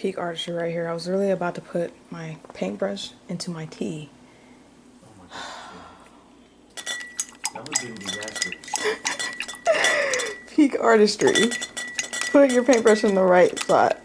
Peak artistry right here. I was really about to put my paintbrush into my tea. Oh my God. That would be a disaster. Peak artistry. Put your paintbrush in the right spot.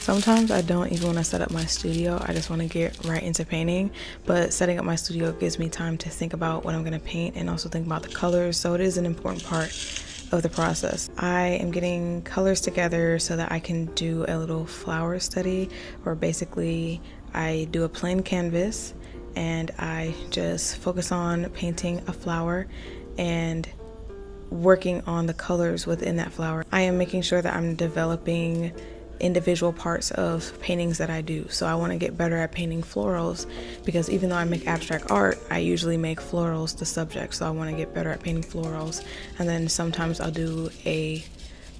Sometimes I don't even want to set up my studio. I just want to get right into painting, but setting up my studio gives me time to think about what I'm going to paint and also think about the colors, so it is an important part of the process. I am getting colors together so that I can do a little flower study, where basically I do a plain canvas and I just focus on painting a flower and working on the colors within that flower. I am making sure that I'm developing individual parts of paintings that I do. So I want to get better at painting florals, because even though I make abstract art, I usually make florals the subject. So I want to get better at painting florals. And then sometimes I'll do a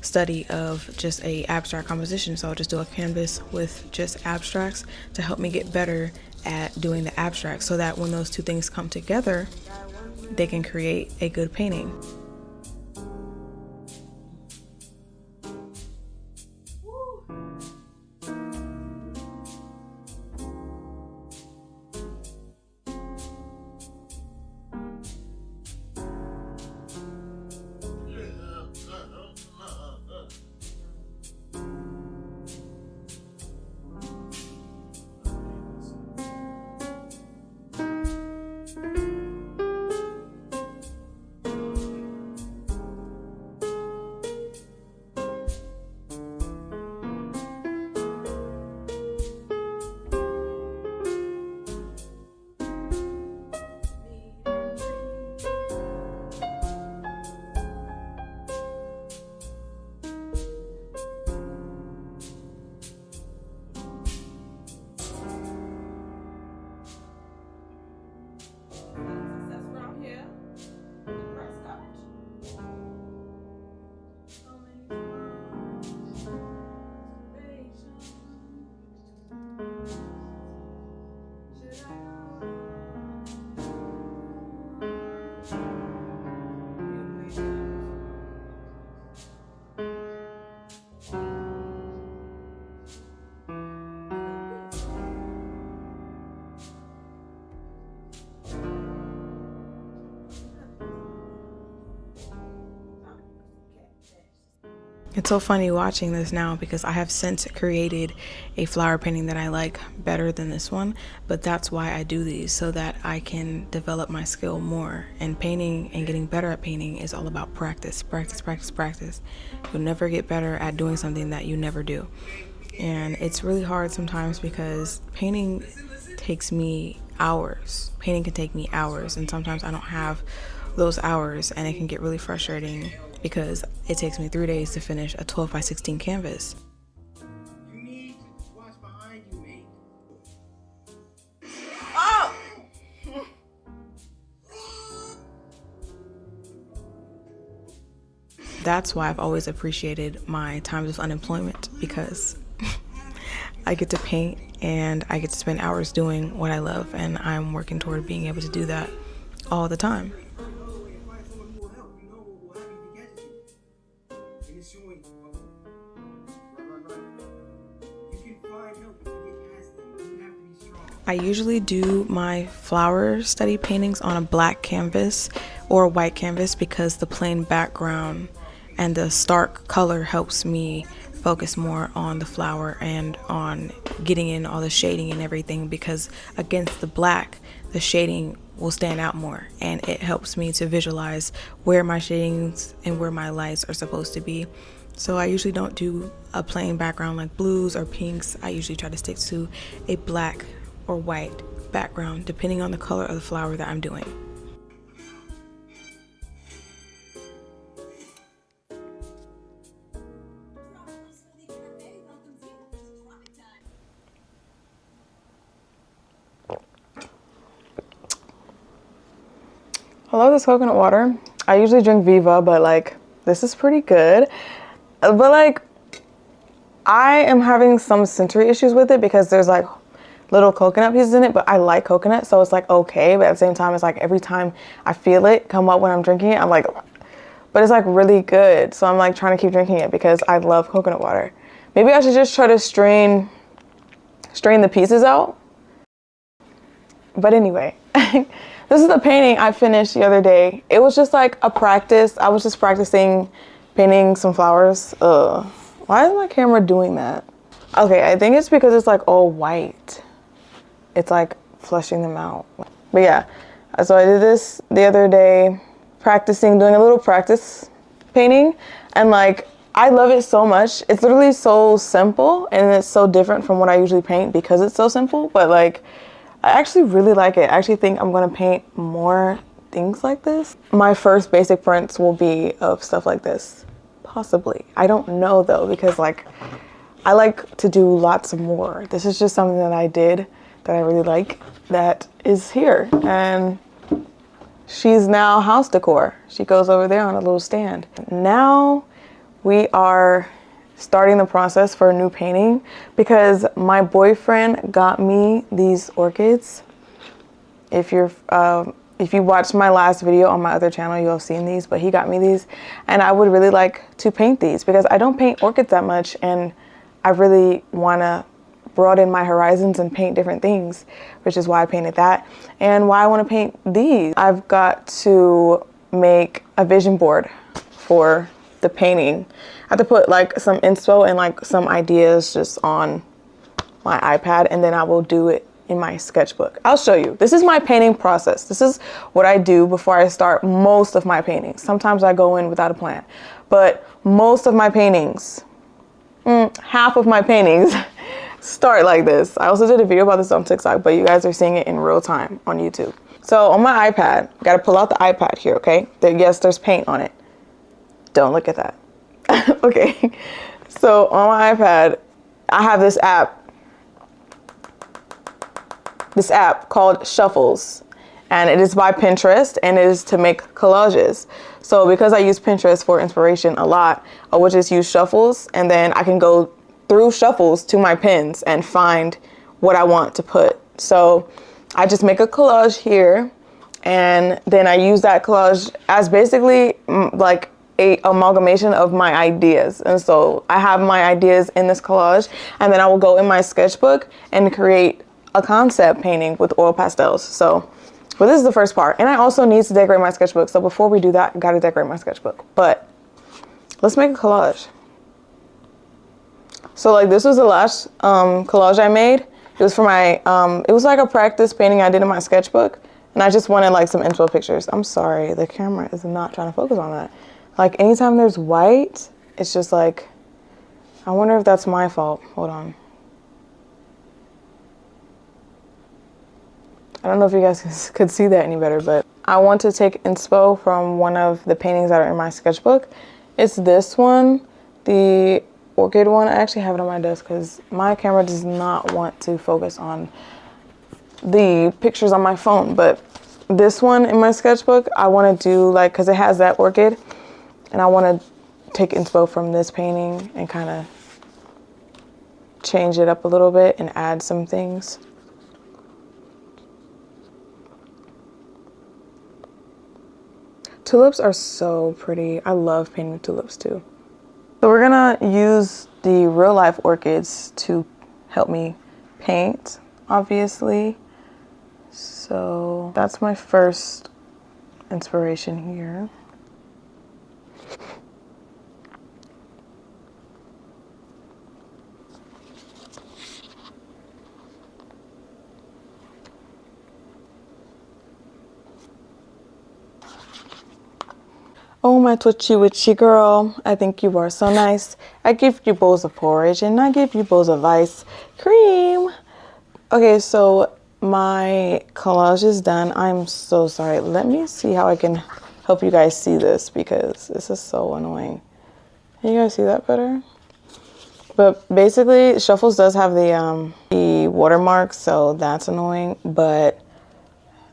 study of just a abstract composition. So I'll just do a canvas with just abstracts to help me get better at doing the abstract, so that when those two things come together, they can create a good painting. It's so funny watching this now, because I have since created a flower painting that I like better than this one, but that's why I do these, so that I can develop my skill more. And painting and getting better at painting is all about practice, practice, practice, practice. You'll never get better at doing something that you never do. And it's really hard sometimes, because painting takes me hours. Painting can take me hours, and sometimes I don't have those hours, and it can get really frustrating, because it takes me 3 days to finish a 12 by 16 canvas. You need to watch behind you, mate. Oh! That's why I've always appreciated my times of unemployment, because I get to paint and I get to spend hours doing what I love, and I'm working toward being able to do that all the time. I usually do my flower study paintings on a black canvas or a white canvas, because the plain background and the stark color helps me focus more on the flower and on getting in all the shading and everything, because against the black, the shading will stand out more, and it helps me to visualize where my shadings and where my lights are supposed to be. So I usually don't do a plain background like blues or pinks. I usually try to stick to a black or white background depending on the color of the flower that I'm doing. I love this coconut water. I usually drink Viva, but like this is pretty good. But like I am having some sensory issues with it because there's like little coconut pieces in it, but I like coconut, so it's like okay, but at the same time it's like every time I feel it come up when I'm drinking it, I'm like, but it's like really good. So I'm like trying to keep drinking it because I love coconut water. Maybe I should just try to strain the pieces out. But anyway, this is the painting I finished the other day. It was just like a practice. I was just practicing painting some flowers. Why is my camera doing that? Okay, I think it's because it's like all white. It's like flushing them out. But yeah, so I did this the other day, practicing, doing a little practice painting. And like, I love it so much. It's literally so simple and it's so different from what I usually paint because it's so simple. But like, I actually really like it. I actually think I'm gonna paint more things like this. My first basic prints will be of stuff like this, possibly. I don't know though, because like, I like to do lots more. This is just something that I did that I really like that is here. And she's now house decor. She goes over there on a little stand. Now we are starting the process for a new painting because my boyfriend got me these orchids. If you watched my last video on my other channel, you'll have seen these, but he got me these and I would really like to paint these because I don't paint orchids that much and I really want to broaden my horizons and paint different things, which is why I painted that and why I want to paint these. I've got to make a vision board for the painting. I have to put like some inspo and like some ideas just on my iPad and then I will do it in my sketchbook. I'll show you. This is my painting process. This is what I do before I start most of my paintings. Sometimes I go in without a plan, but most of my paintings, half of my paintings start like this. I also did a video about this on TikTok, but you guys are seeing it in real time on YouTube. So on my iPad, gotta pull out the iPad here, okay? Yes, there's paint on it. Don't look at that. Okay, so on my iPad, I have this app called Shuffles, and it is by Pinterest, and it is to make collages. So because I use Pinterest for inspiration a lot, I would just use Shuffles, and then I can go through Shuffles to my pins and find what I want to put. So I just make a collage here, and then I use that collage as basically like a amalgamation of my ideas. And so I have my ideas in this collage, and then I will go in my sketchbook and create a concept painting with oil pastels. So, but this is the first part. And I also need to decorate my sketchbook. So before we do that, I gotta decorate my sketchbook. But let's make a collage. So like this was the last collage I made. It was for my, it was like a practice painting I did in my sketchbook. And I just wanted like some inspo pictures. I'm sorry, the camera is not trying to focus on that. Like anytime there's white, it's just like, I wonder if that's my fault. Hold on. I don't know if you guys could see that any better, but I want to take inspo from one of the paintings that are in my sketchbook. It's this one, the orchid one. I actually have it on my desk because my camera does not want to focus on the pictures on my phone. But this one in my sketchbook, I want to do like, because it has that orchid, and I want to take inspo from this painting and kind of change it up a little bit and add some things. Tulips are so pretty. I love painting tulips too. So we're gonna use the real life orchids to help me paint, obviously. So that's my first inspiration here. Oh, my twitchy witchy girl, I think you are so nice. I give you bowls of porridge and I give you bowls of ice cream. Okay, so my collage is done. I'm so sorry. Let me see how I can help you guys see this because this is so annoying. Can you guys see that better? But basically, Shuffles does have the watermark, so that's annoying. But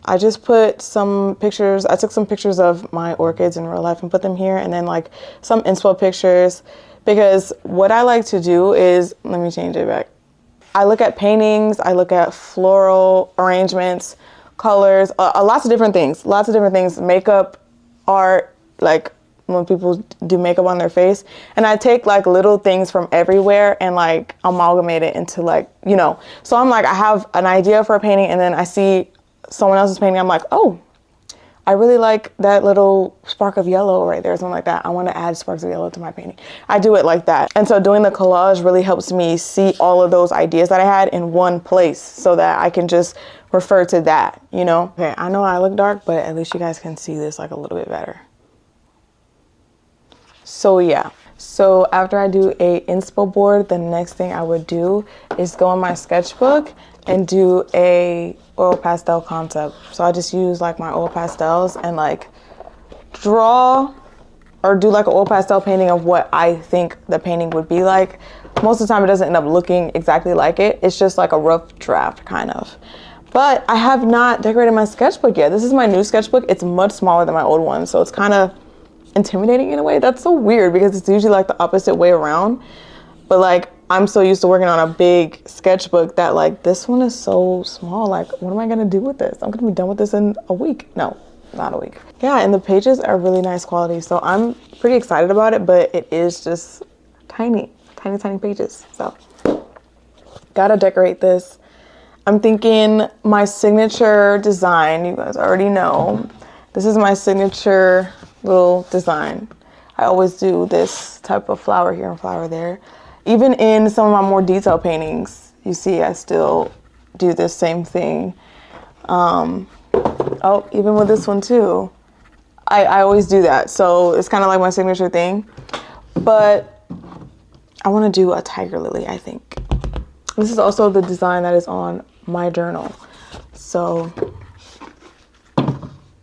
I just put some pictures. I took some pictures of my orchids in real life and put them here, and then like some inspo pictures. Because what I like to do is, let me change it back. I look at paintings, I look at floral arrangements, colors, lots of different things. Makeup, art, like when people do makeup on their face. And I take like little things from everywhere and like amalgamate it into like, you know. So I'm like, I have an idea for a painting and then I see someone else's painting. I'm like, oh, I really like that little spark of yellow right there, something like that. I want to add sparks of yellow to my painting. I do it like that. And so doing the collage really helps me see all of those ideas that I had in one place so that I can just refer to that, you know? Okay, I know I look dark, but at least you guys can see this like a little bit better. So yeah. So after I do a inspo board, the next thing I would do is go in my sketchbook and do a oil pastel concept. So I just use like my oil pastels and like draw or do like an oil pastel painting of what I think the painting would be like. Most of the time it doesn't end up looking exactly like it. It's just like a rough draft kind of. But I have not decorated my sketchbook yet. This is my new sketchbook. It's much smaller than my old one. So it's kind of intimidating in a way. That's so weird because it's usually like the opposite way around. But like I'm so used to working on a big sketchbook that like this one is so small. Like what am I gonna do with this? I'm gonna be done with this in a week. No, not a week. Yeah, and the pages are really nice quality. So I'm pretty excited about it, but it is just tiny pages. So gotta decorate this. I'm thinking my signature design, you guys already know. This is my signature little design. I always do this type of flower here and flower there. Even in some of my more detailed paintings, you see I still do this same thing. Oh, even with this one too. I always do that. So it's kind of like my signature thing. But I want to do a tiger lily, I think. This is also the design that is on my journal. So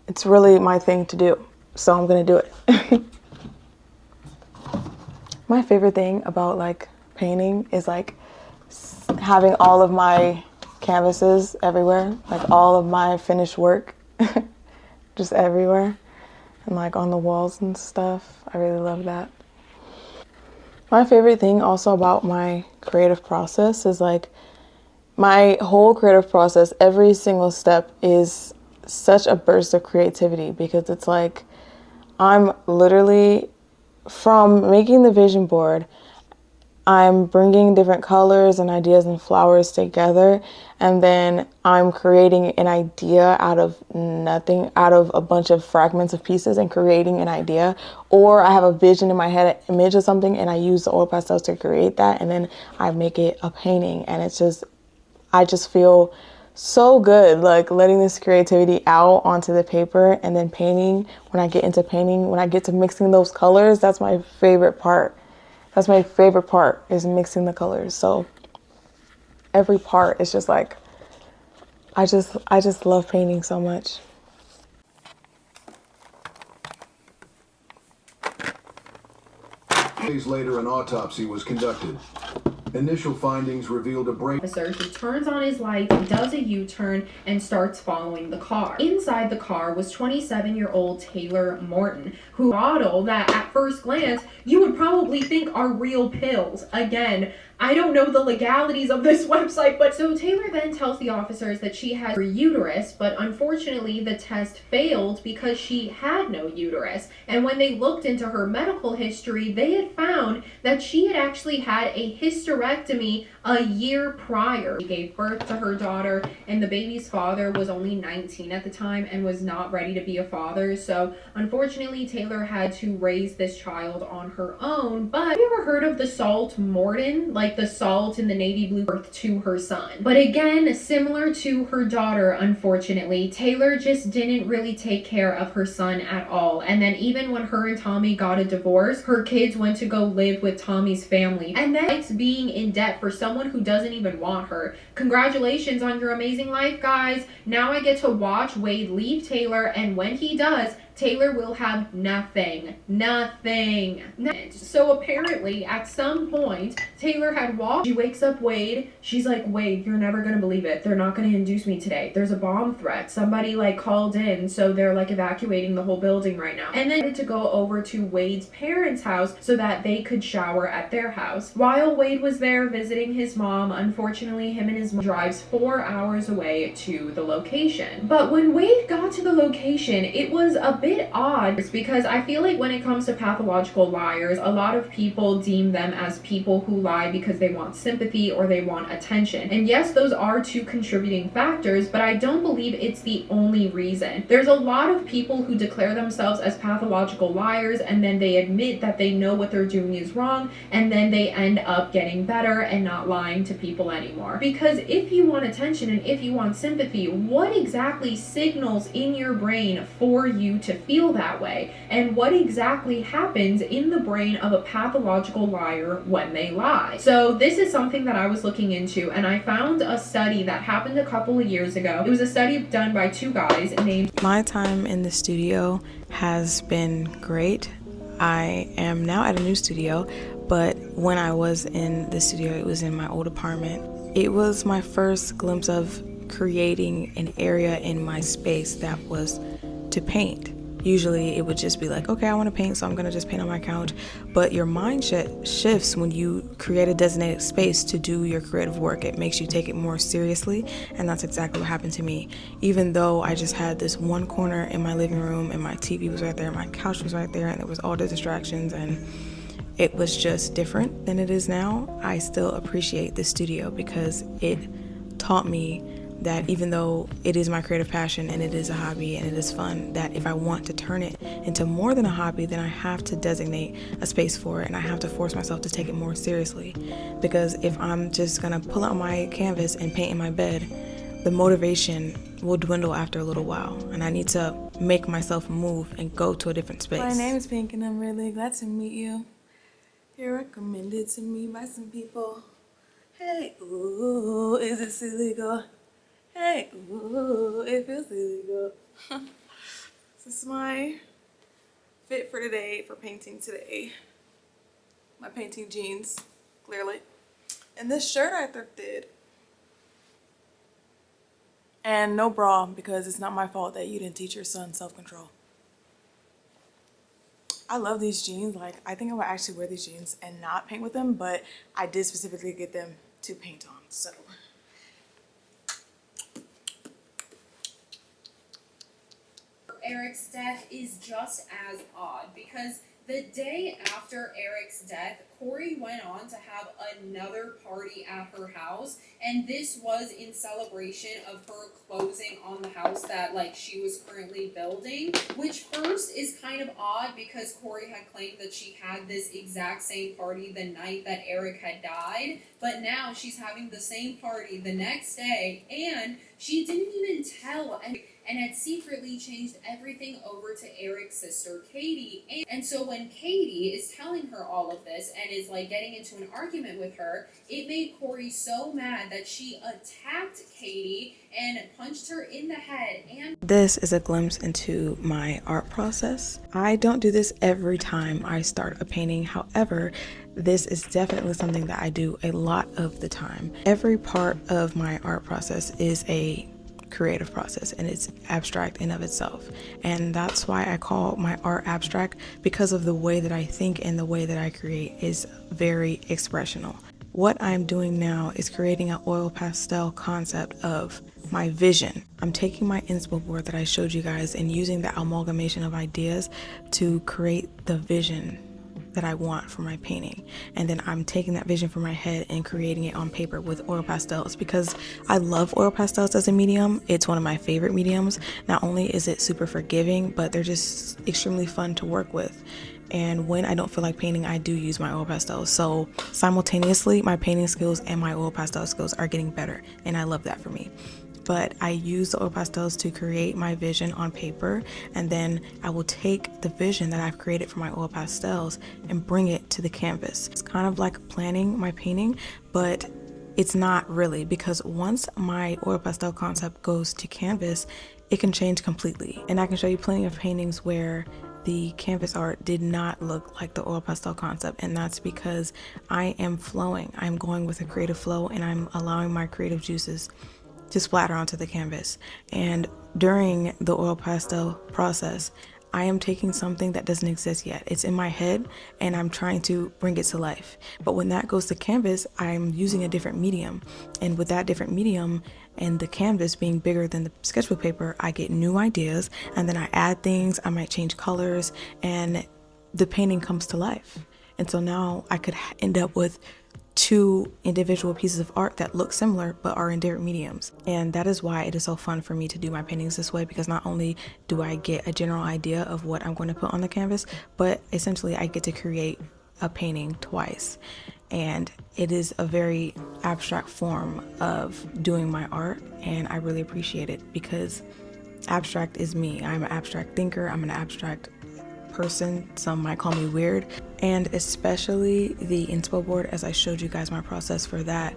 it's really my thing to do. So I'm going to do it. My favorite thing about like painting is like having all of my canvases everywhere, like all of my finished work just everywhere and like on the walls and stuff. I really love that. My favorite thing also about my creative process is like my whole creative process, every single step is such a burst of creativity because it's like I'm literally, from making the vision board, I'm bringing different colors and ideas and flowers together, and then I'm creating an idea out of nothing, out of a bunch of fragments of pieces and creating an idea. Or I have a vision in my head, an image of something, and I use the oil pastels to create that, and then I make it a painting. And it's just, I just feel so good, like letting this creativity out onto the paper and then painting. When I get into painting, when I get to mixing those colors, that's my favorite part. That's my favorite part, is mixing the colors. So every part is just like, I just love painting so much. Days later, an autopsy was conducted. Initial findings revealed a brain. Officer who turns on his lights, does a U-turn, and starts following the car. Inside the car was 27-year-old Taylor Morton, who bottle that at first glance you would probably think are real pills. Again, I don't know the legalities of this website, but so Taylor then tells the officers that she has a uterus, but unfortunately the test failed because she had no uterus. And when they looked into her medical history, they had found that she had actually had a hysterectomy a year prior. She gave birth to her daughter, and the baby's father was only 19 at the time and was not ready to be a father. So unfortunately, Taylor had to raise this child on her own. But have you ever heard of the Salt Morton? Like, like the salt and the navy blue birth to her son. But again, similar to her daughter, unfortunately, Taylor just didn't really take care of her son at all. And then even when her and Tommy got a divorce, her kids went to go live with Tommy's family. And then likes being in debt for someone who doesn't even want her. Congratulations on your amazing life, guys. Now I get to watch Wade leave Taylor, and when he does, Taylor will have nothing. So apparently, at some point, Taylor had walked. She wakes up Wade. She's like, Wade, you're never gonna believe it. They're not gonna induce me today. There's a bomb threat. Somebody like called in, so they're like evacuating the whole building right now. And then to go over to Wade's parents' house so that they could shower at their house. While Wade was there visiting his mom, unfortunately, him and his mom drives 4 hours away to the location. But when Wade got to the location, it was a bit odd because I feel like when it comes to pathological liars, a lot of people deem them as people who lie because they want sympathy or they want attention. And yes, those are two contributing factors, but I don't believe it's the only reason. There's a lot of people who declare themselves as pathological liars and then they admit that they know what they're doing is wrong, and then they end up getting better and not lying to people anymore. Because if you want attention and if you want sympathy, what exactly signals in your brain for you to feel that way? And what exactly happens in the brain of a pathological liar when they lie? So this is something that I was looking into, and I found a study that happened a couple of years ago. It was a study done by two guys named... My time in the studio has been great. I am now at a new studio, but when I was in the studio, it was in my old apartment. It was my first glimpse of creating an area in my space that was to paint. Usually it would just be like, okay, I want to paint, so I'm going to just paint on my couch. But your mind shifts when you create a designated space to do your creative work. It makes you take it more seriously, and that's exactly what happened to me. Even though I just had this one corner in my living room, and my TV was right there, my couch was right there, and there was all the distractions, and it was just different than it is now. I still appreciate the studio because it taught me that even though it is my creative passion and it is a hobby and it is fun, that if I want to turn it into more than a hobby, then I have to designate a space for it, and I have to force myself to take it more seriously. Because if I'm just gonna pull out my canvas and paint in my bed, the motivation will dwindle after a little while, and I need to make myself move and go to a different space. My name is Pink and I'm really glad to meet you. You're recommended to me by some people. Hey, ooh, is it silly girl? Hey, ooh, it feels silly girl. This is my fit for today, for painting today. My painting jeans, clearly. And this shirt I thrifted. And no bra, because it's not my fault that you didn't teach your son self-control. I love these jeans. Like, I think I would actually wear these jeans and not paint with them, but I did specifically get them to paint on, so. Eric's death is just as odd because the day after Eric's death, Corey went on to have another party at her house, and this was in celebration of her closing on the house that she was currently building, which first is kind of odd because Corey had claimed that she had this exact same party the night that Eric had died, but now she's having the same party the next day, and she didn't even tell and had secretly changed everything over to Eric's sister, Katie. And so when Katie is telling her all of this and is getting into an argument with her, it made Corey so mad that she attacked Katie and punched her in the head. And this is a glimpse into my art process. I don't do this every time I start a painting. However, this is definitely something that I do a lot of the time. Every part of my art process is a creative process, and it's abstract in of itself, and that's why I call my art abstract, because of the way that I think and the way that I create is very expressional. What I'm doing now is creating an oil pastel concept of my vision. I'm taking my inspo board that I showed you guys and using the amalgamation of ideas to create the vision that I want for my painting, and then I'm taking that vision from my head and creating it on paper with oil pastels, because I love oil pastels as a medium. It's one of my favorite mediums. Not only is it super forgiving, but they're just extremely fun to work with. And when I don't feel like painting, I do use my oil pastels. So simultaneously, my painting skills and my oil pastel skills are getting better, and I love that for me. But I use the oil pastels to create my vision on paper, and then I will take the vision that I've created for my oil pastels and bring it to the canvas. It's kind of like planning my painting, but it's not really, because once my oil pastel concept goes to canvas, it can change completely. And I can show you plenty of paintings where the canvas art did not look like the oil pastel concept, and that's because I am flowing. I'm going with a creative flow, and I'm allowing my creative juices to splatter onto the canvas. And during the oil pastel process, I am taking something that doesn't exist yet. It's in my head and I'm trying to bring it to life. But when that goes to canvas, I'm using a different medium. And with that different medium and the canvas being bigger than the sketchbook paper, I get new ideas, and then I add things, I might change colors, and the painting comes to life. And so now I could end up with two individual pieces of art that look similar but are in different mediums. And that is why it is so fun for me to do my paintings this way, because not only do I get a general idea of what I'm going to put on the canvas, but essentially I get to create a painting twice. And it is a very abstract form of doing my art, and I really appreciate it because abstract is me. I'm an abstract thinker, I'm an abstract person. Some might call me weird. And especially the inspo board, as I showed you guys my process for that,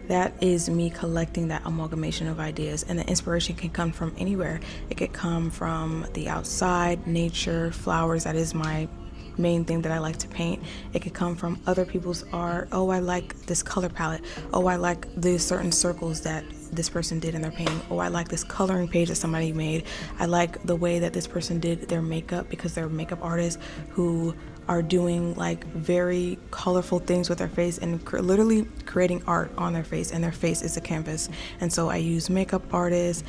that is me collecting that amalgamation of ideas. And the inspiration can come from anywhere. It could come from the outside, nature, flowers. That is my main thing that I like to paint. It could come from other people's art. Oh, I like this color palette. Oh, I like these certain circles that this person did in their painting. Oh, I like this coloring page that somebody made. I like the way that this person did their makeup, because they're makeup artists who are doing like very colorful things with their face and literally creating art on their face, and their face is a canvas. And so I use makeup artists,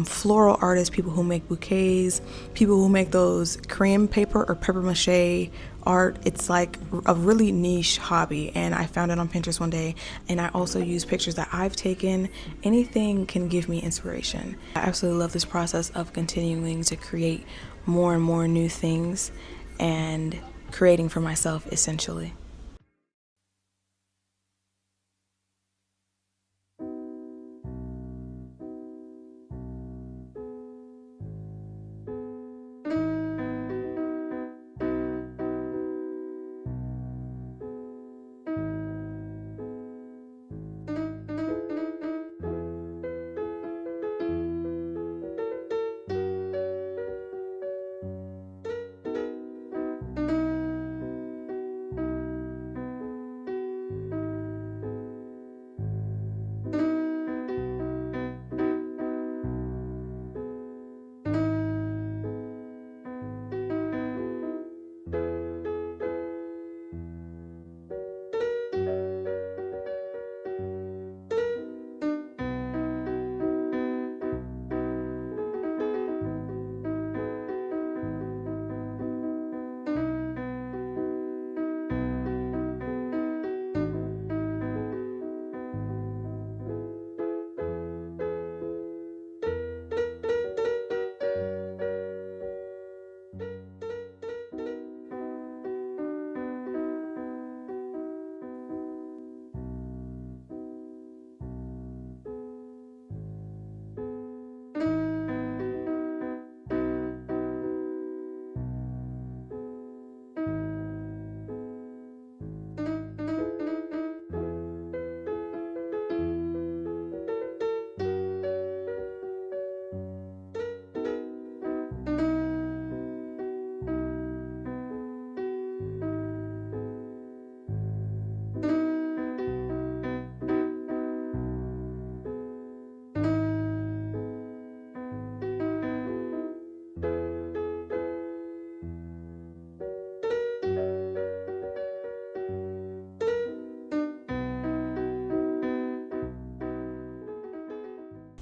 floral artists, people who make bouquets, people who make those crayon paper or paper mache art. It's like a really niche hobby, and I found it on Pinterest one day. And I also use pictures that I've taken. Anything can give me inspiration. I absolutely love this process of continuing to create more and more new things and creating for myself, essentially.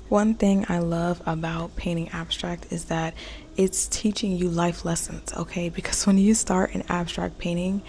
One thing I love about painting abstract is that it's teaching you life lessons, okay? Because when you start an abstract painting,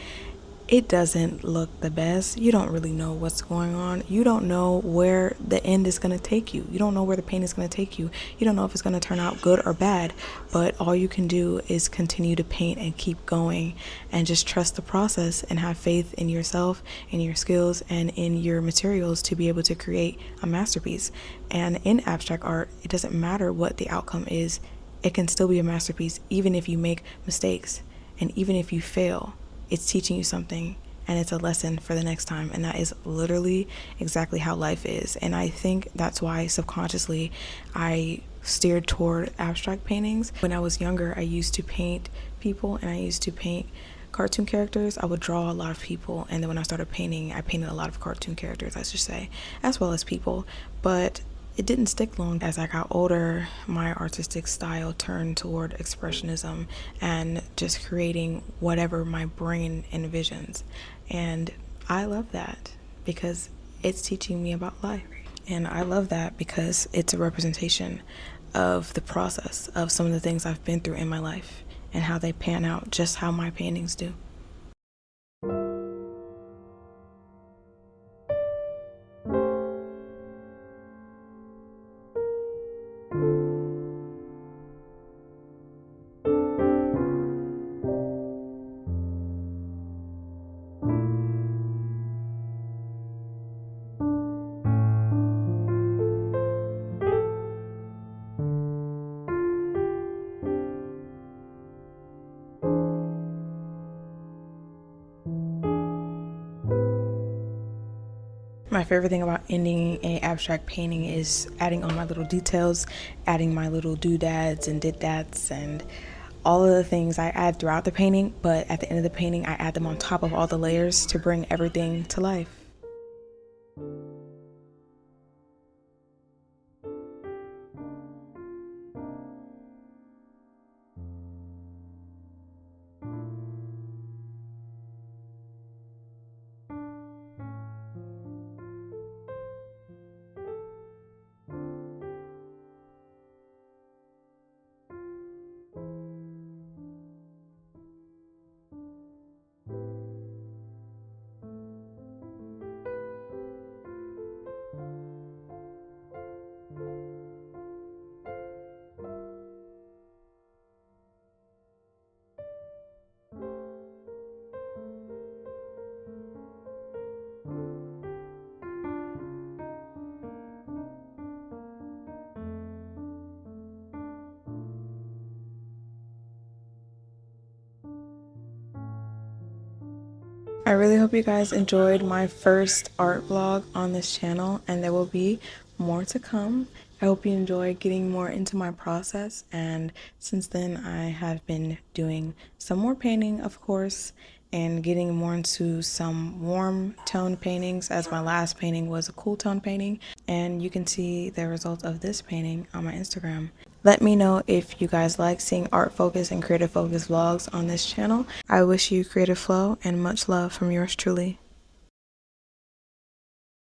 it doesn't look the best. You don't really know what's going on. You don't know where the end is going to take you. You don't know where the paint is going to take you. You don't know if it's going to turn out good or bad, but all you can do is continue to paint and keep going and just trust the process and have faith in yourself, in your skills, and in your materials to be able to create a masterpiece. And in abstract art, it doesn't matter what the outcome is. It can still be a masterpiece even if you make mistakes and even if you fail. It's teaching you something and it's a lesson for the next time. And that is literally exactly how life is. And I think that's why subconsciously I steered toward abstract paintings. When I was younger, I used to paint people and I used to paint cartoon characters. I would draw a lot of people. And then when I started painting, I painted a lot of cartoon characters, I should say, as well as people. But it didn't stick long. As I got older, my artistic style turned toward expressionism and just creating whatever my brain envisions. And I love that because it's teaching me about life. And I love that because it's a representation of the process of some of the things I've been through in my life and how they pan out, just how my paintings do. My favorite thing about ending an abstract painting is adding all my little details, adding my little doodads and did-dats and all of the things I add throughout the painting, but at the end of the painting, I add them on top of all the layers to bring everything to life. I really hope you guys enjoyed my first art vlog on this channel, and there will be more to come. I hope you enjoy getting more into my process, and since then I have been doing some more painting, of course, and getting more into some warm tone paintings, as my last painting was a cool tone painting, and you can see the results of this painting on my Instagram. Let me know if you guys like seeing art focus and creative focus vlogs on this channel. I wish you creative flow and much love from yours truly.